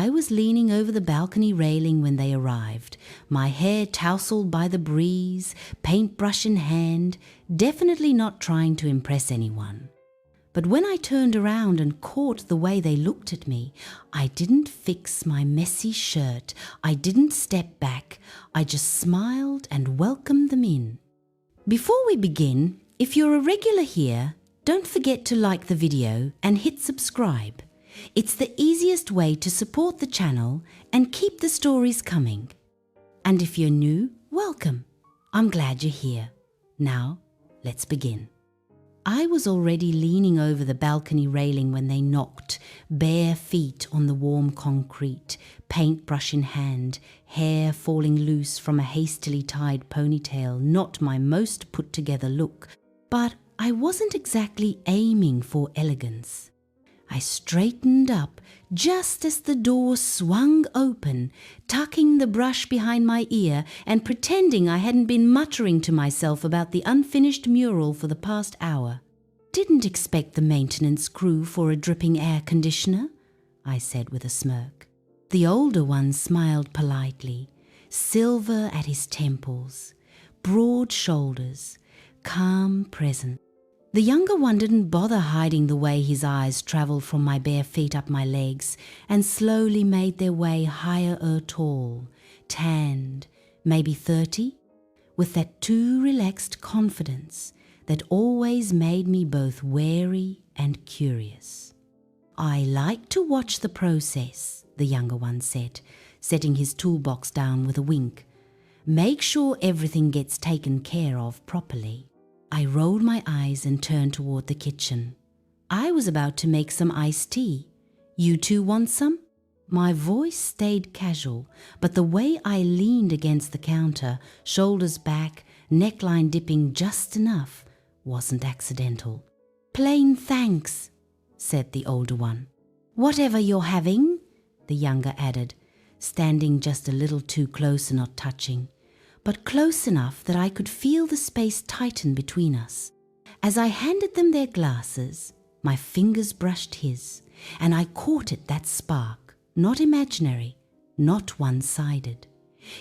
I was leaning over the balcony railing when they arrived, my hair tousled by the breeze, paintbrush in hand, definitely not trying to impress anyone. But when I turned around and caught the way they looked at me, I didn't fix my messy shirt, I didn't step back, I just smiled and welcomed them in. Before we begin, if you're a regular here, don't forget to like the video and hit subscribe. It's the easiest way to support the channel and keep the stories coming. And if you're new, welcome. I'm glad you're here. Now, let's begin. I was already leaning over the balcony railing when they knocked, bare feet on the warm concrete, paintbrush in hand, hair falling loose from a hastily tied ponytail, not my most put-together look, but I wasn't exactly aiming for elegance. I straightened up just as the door swung open, tucking the brush behind my ear and pretending I hadn't been muttering to myself about the unfinished mural for the past hour. "Didn't expect the maintenance crew for a dripping air conditioner," I said with a smirk. The older one smiled politely, silver at his temples, broad shoulders, calm presence. The younger one didn't bother hiding the way his eyes traveled from my bare feet up my legs and slowly made their way higher tall, tanned, maybe 30, with that too relaxed confidence that always made me both wary and curious. "I like to watch the process," the younger one said, setting his toolbox down with a wink. "Make sure everything gets taken care of properly." I rolled my eyes and turned toward the kitchen. I was about to make some iced tea. "You two want some?" My voice stayed casual, but the way I leaned against the counter, shoulders back, neckline dipping just enough, wasn't accidental. "Plain thanks," said the older one. "Whatever you're having," the younger added, standing just a little too close and not touching, but close enough that I could feel the space tighten between us. As I handed them their glasses, my fingers brushed his, and I caught it, that spark, not imaginary, not one-sided.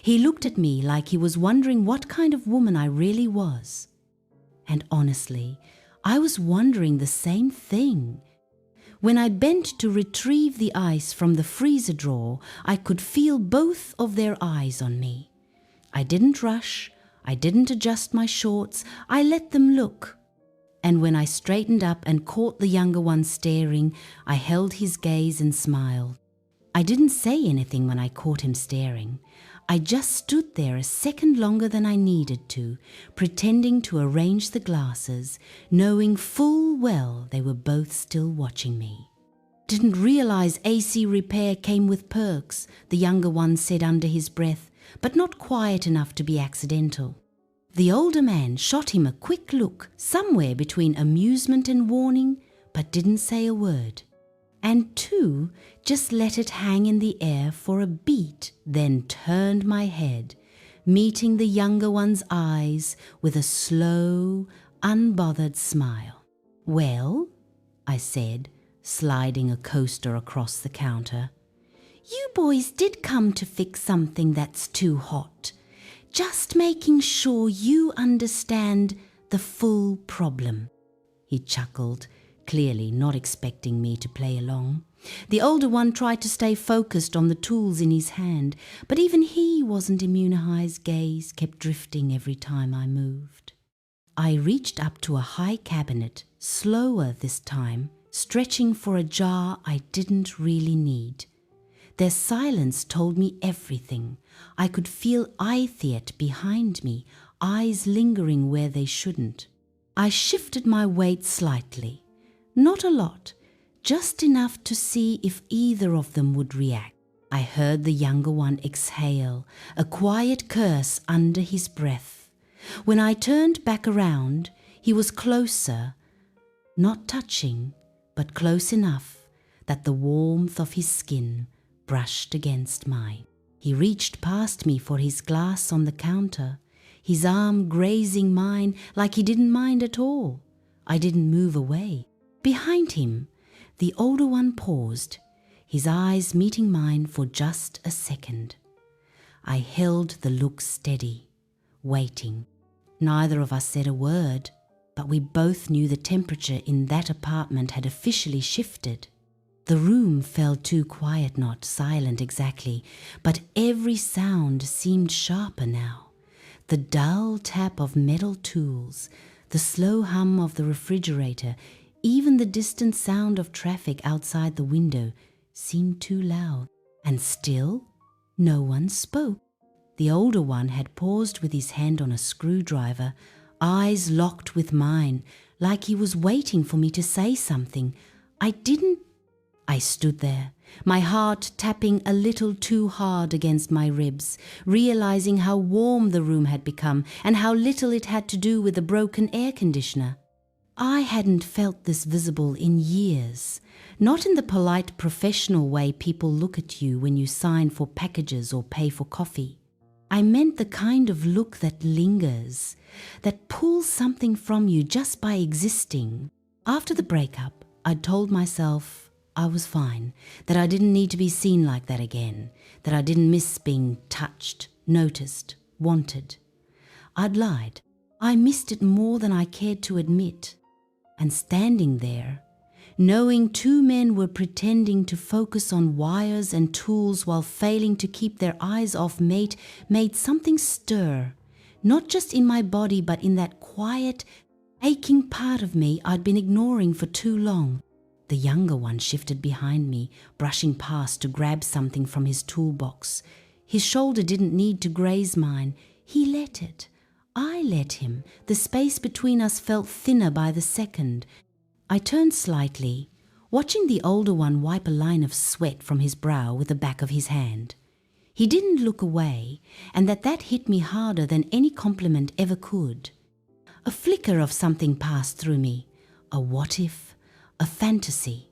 He looked at me like he was wondering what kind of woman I really was. And honestly, I was wondering the same thing. When I bent to retrieve the ice from the freezer drawer, I could feel both of their eyes on me. I didn't rush, I didn't adjust my shorts, I let them look. And when I straightened up and caught the younger one staring, I held his gaze and smiled. I didn't say anything when I caught him staring. I just stood there a second longer than I needed to, pretending to arrange the glasses, knowing full well they were both still watching me. "Didn't realize AC repair came with perks," the younger one said under his breath, but not quiet enough to be accidental. The older man shot him a quick look, somewhere between amusement and warning, but didn't say a word. And two, just let it hang in the air for a beat, then turned my head, meeting the younger one's eyes with a slow, unbothered smile. "Well," I said, sliding a coaster across the counter, "you boys did come to fix something that's too hot. Just making sure you understand the full problem." He chuckled, clearly not expecting me to play along. The older one tried to stay focused on the tools in his hand, but even he wasn't immune. His gaze kept drifting every time I moved. I reached up to a high cabinet, slower this time, stretching for a jar I didn't really need. Their silence told me everything. I could feel eye-theat behind me, eyes lingering where they shouldn't. I shifted my weight slightly. Not a lot, just enough to see if either of them would react. I heard the younger one exhale, a quiet curse under his breath. When I turned back around, he was closer, not touching, but close enough that the warmth of his skin brushed against mine. He reached past me for his glass on the counter, his arm grazing mine like he didn't mind at all. I didn't move away. Behind him, the older one paused, his eyes meeting mine for just a second. I held the look steady, waiting. Neither of us said a word, but we both knew the temperature in that apartment had officially shifted. The room felt too quiet, not silent exactly, but every sound seemed sharper now. The dull tap of metal tools, the slow hum of the refrigerator, even the distant sound of traffic outside the window seemed too loud. And still, no one spoke. The older one had paused with his hand on a screwdriver, eyes locked with mine, like he was waiting for me to say something. I stood there, my heart tapping a little too hard against my ribs, realizing how warm the room had become and how little it had to do with the broken air conditioner. I hadn't felt this visible in years, not in the polite professional way people look at you when you sign for packages or pay for coffee. I meant the kind of look that lingers, that pulls something from you just by existing. After the breakup, I'd told myself I was fine, that I didn't need to be seen like that again, that I didn't miss being touched, noticed, wanted. I'd lied. I missed it more than I cared to admit. And standing there, knowing two men were pretending to focus on wires and tools while failing to keep their eyes off mate, made something stir, not just in my body but in that quiet, aching part of me I'd been ignoring for too long. The younger one shifted behind me, brushing past to grab something from his toolbox. His shoulder didn't need to graze mine. He let it. I let him. The space between us felt thinner by the second. I turned slightly, watching the older one wipe a line of sweat from his brow with the back of his hand. He didn't look away, and that hit me harder than any compliment ever could. A flicker of something passed through me. A what if? A fantasy.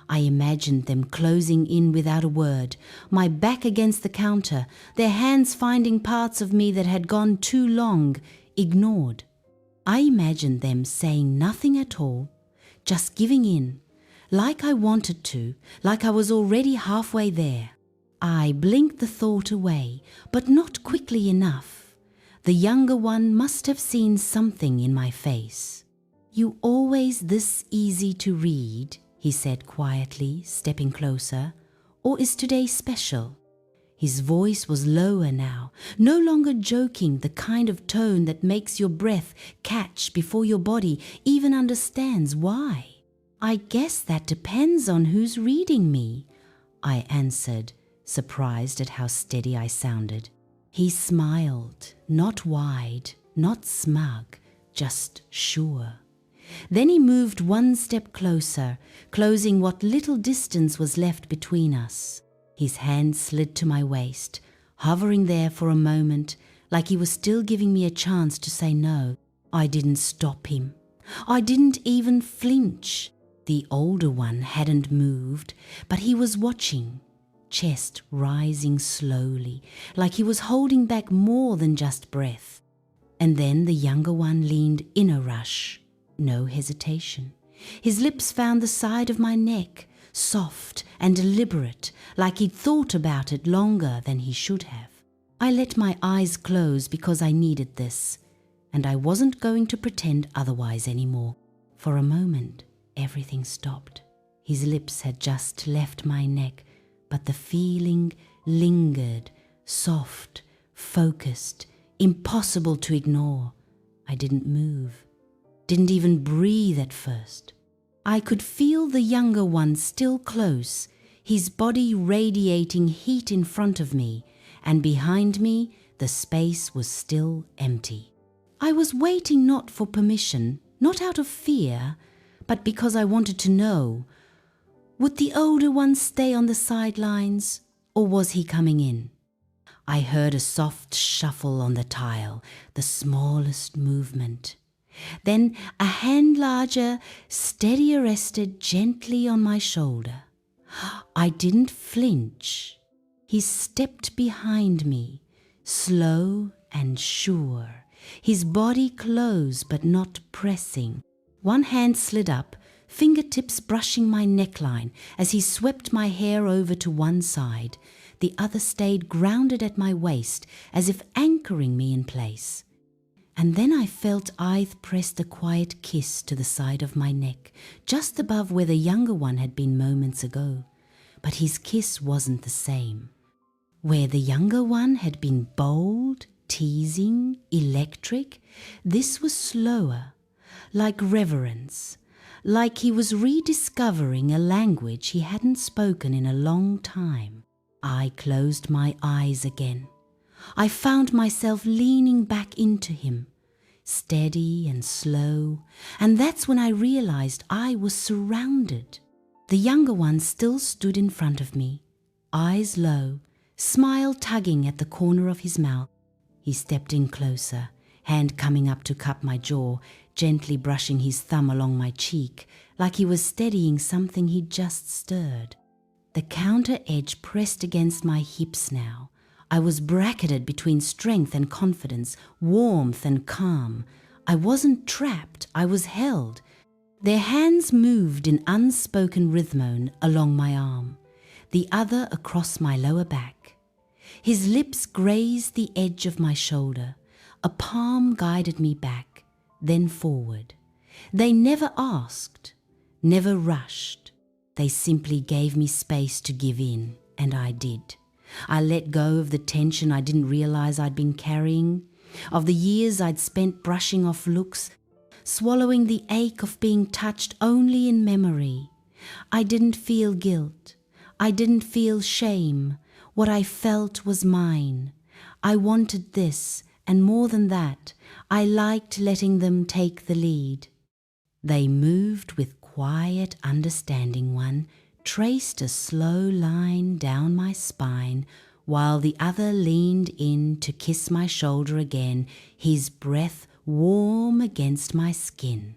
I imagined them closing in without a word, my back against the counter, their hands finding parts of me that had gone too long, ignored. I imagined them saying nothing at all, just giving in, like I wanted to, like I was already halfway there. I blinked the thought away, but not quickly enough. The younger one must have seen something in my face. "You always this easy to read?" he said quietly, stepping closer. "Or is today special?" His voice was lower now, no longer joking, the kind of tone that makes your breath catch before your body even understands why. "I guess that depends on who's reading me," I answered, surprised at how steady I sounded. He smiled, not wide, not smug, just sure. Then he moved one step closer, closing what little distance was left between us. His hand slid to my waist, hovering there for a moment, like he was still giving me a chance to say no. I didn't stop him. I didn't even flinch. The older one hadn't moved, but he was watching, chest rising slowly, like he was holding back more than just breath. And then the younger one leaned in a rush. No hesitation. His lips found the side of my neck, soft and deliberate, like he'd thought about it longer than he should have. I let my eyes close because I needed this, and I wasn't going to pretend otherwise anymore. For a moment, everything stopped. His lips had just left my neck, but the feeling lingered, soft, focused, impossible to ignore. I didn't move. Didn't even breathe at first. I could feel the younger one still close, his body radiating heat in front of me, and behind me the space was still empty. I was waiting not for permission, not out of fear, but because I wanted to know, would the older one stay on the sidelines, or was he coming in? I heard a soft shuffle on the tile, the smallest movement. Then a hand larger, steadier rested gently on my shoulder. I didn't flinch. He stepped behind me, slow and sure, his body close but not pressing. One hand slid up, fingertips brushing my neckline as he swept my hair over to one side. The other stayed grounded at my waist, as if anchoring me in place. And then I felt Ith pressed a quiet kiss to the side of my neck, just above where the younger one had been moments ago. But his kiss wasn't the same. Where the younger one had been bold, teasing, electric, this was slower, like reverence, like he was rediscovering a language he hadn't spoken in a long time. I closed my eyes again. I found myself leaning back into him, steady and slow, and that's when I realized I was surrounded. The younger one still stood in front of me, eyes low, smile tugging at the corner of his mouth. He stepped in closer, hand coming up to cup my jaw, gently brushing his thumb along my cheek, like he was steadying something he'd just stirred. The counter edge pressed against my hips now. I was bracketed between strength and confidence, warmth and calm. I wasn't trapped, I was held. Their hands moved in unspoken rhythm along my arm, the other across my lower back. His lips grazed the edge of my shoulder. A palm guided me back, then forward. They never asked, never rushed. They simply gave me space to give in, and I did. I let go of the tension I didn't realize I'd been carrying, of the years I'd spent brushing off looks, swallowing the ache of being touched only in memory. I didn't feel guilt. I didn't feel shame. What I felt was mine. I wanted this, and more than that, I liked letting them take the lead. They moved with quiet, understanding one, traced a slow line down my spine, while the other leaned in to kiss my shoulder again, his breath warm against my skin.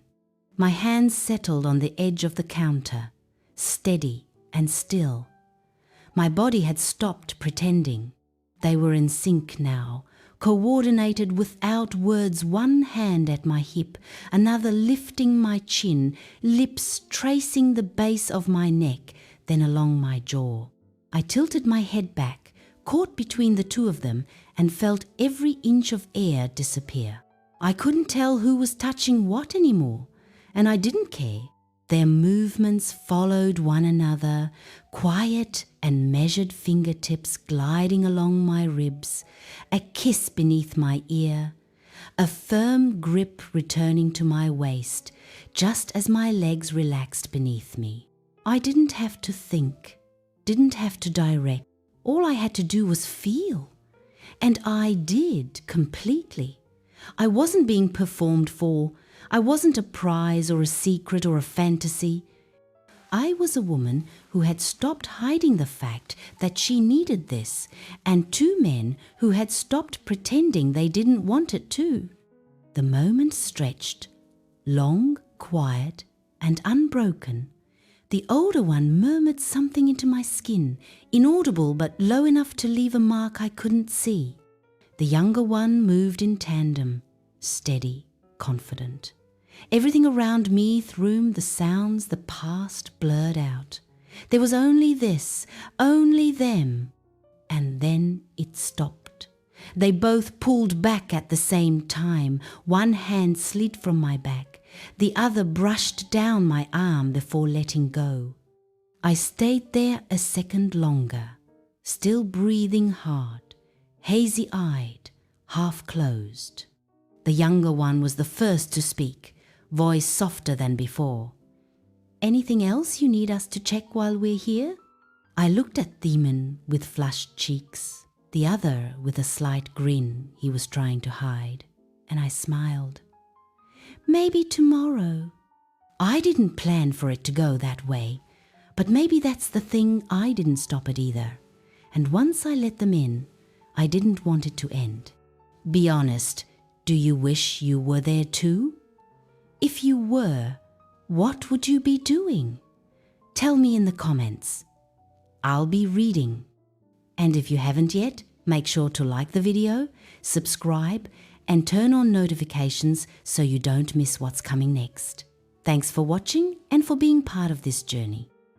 My hands settled on the edge of the counter, steady and still. My body had stopped pretending. They were in sync now, coordinated without words, one hand at my hip, another lifting my chin, lips tracing the base of my neck, then along my jaw. I tilted my head back, caught between the two of them, and felt every inch of air disappear. I couldn't tell who was touching what anymore, and I didn't care. Their movements followed one another, quiet and measured fingertips gliding along my ribs, a kiss beneath my ear, a firm grip returning to my waist, just as my legs relaxed beneath me. I didn't have to think, didn't have to direct. All I had to do was feel. And I did completely. I wasn't being performed for. I wasn't a prize or a secret or a fantasy. I was a woman who had stopped hiding the fact that she needed this, and two men who had stopped pretending they didn't want it too. The moment stretched, long, quiet, and unbroken. The older one murmured something into my skin, inaudible but low enough to leave a mark I couldn't see. The younger one moved in tandem, steady, confident. Everything around me through the sounds, the past blurred out. There was only this, only them. And then it stopped. They both pulled back at the same time. One hand slid from my back. The other brushed down my arm before letting go. I stayed there a second longer, still breathing hard, hazy-eyed, half-closed. The younger one was the first to speak, voice softer than before. "Anything else you need us to check while we're here?" I looked at Demon with flushed cheeks, the other with a slight grin he was trying to hide, and I smiled. "Maybe tomorrow." I didn't plan for it to go that way, but maybe that's the thing I didn't stop at either. And once I let them in, I didn't want it to end. Be honest, do you wish you were there too? If you were, what would you be doing? Tell me in the comments. I'll be reading. And if you haven't yet, make sure to like the video, subscribe, and turn on notifications so you don't miss what's coming next. Thanks for watching and for being part of this journey.